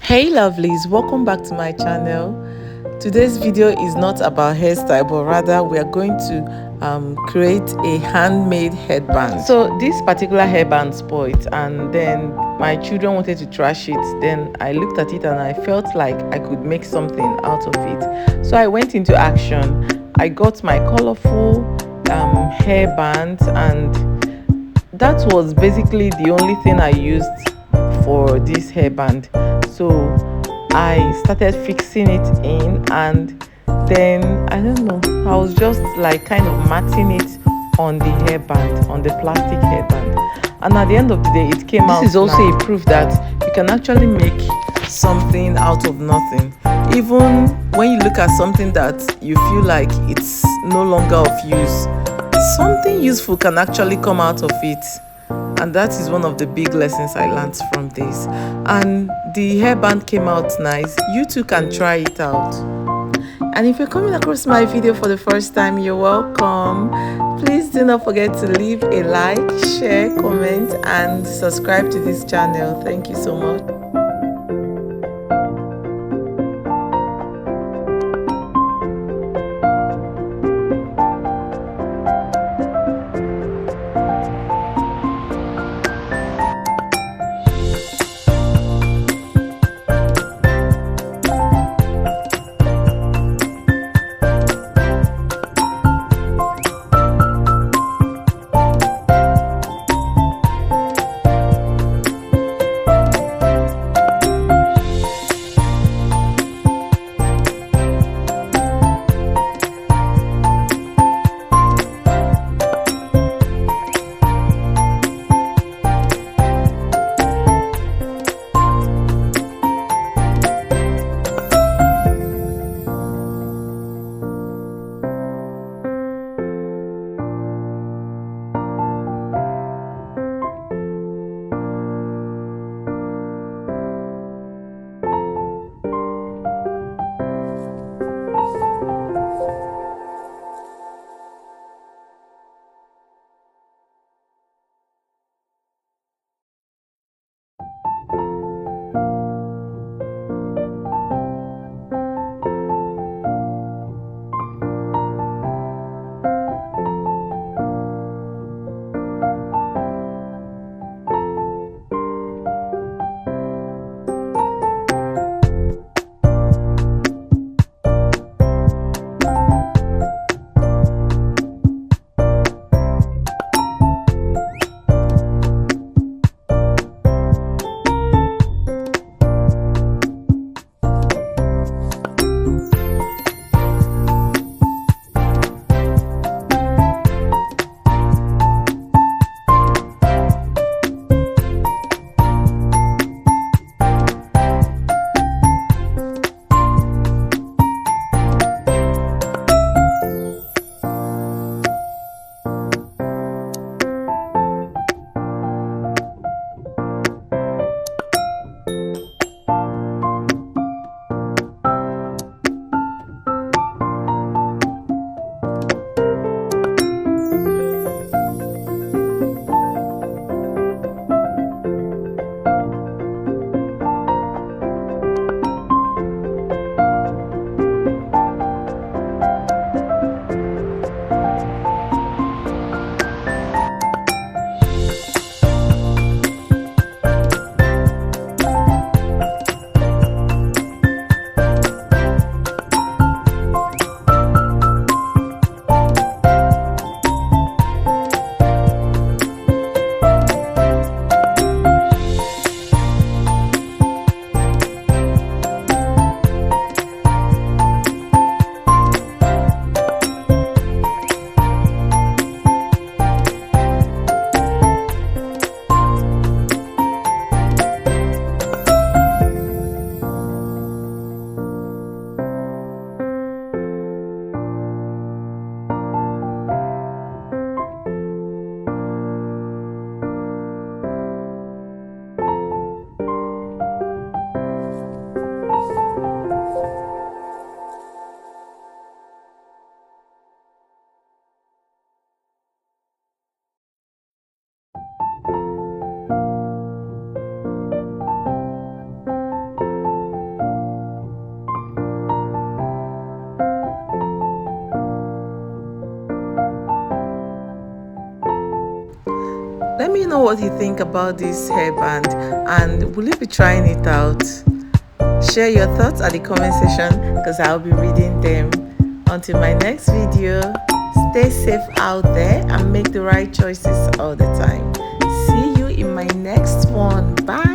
Hey lovelies, welcome back to my channel. Today's video is not about hairstyle, but rather we are going to create a handmade headband. So this particular hairband spoiled, and then my children wanted to trash it. Then I looked at it and I felt like I could make something out of it. So I went into action. I got my colorful hairband, and that was basically the only thing I used for this hairband. So I started fixing it in, and then I don't know, I was just like kind of matting it on the hairband, on the plastic hairband, and at the end of the day it came out. This is also a proof that you can actually make something out of nothing. Even when you look at something that you feel like it's no longer of use, something useful can actually come out of it. And that is one of the big lessons I learned from this. And the hairband came out nice. You too can try it out. And if you're coming across my video for the first time, you're welcome. Please do not forget to leave a like, share, comment, and subscribe to this channel. Thank you so much. know what you think about this hairband, and will you be trying it out? Share your thoughts at the comment section because I'll be reading them. Until my next video, stay safe out there and make the right choices all the time. See you in my next one. Bye.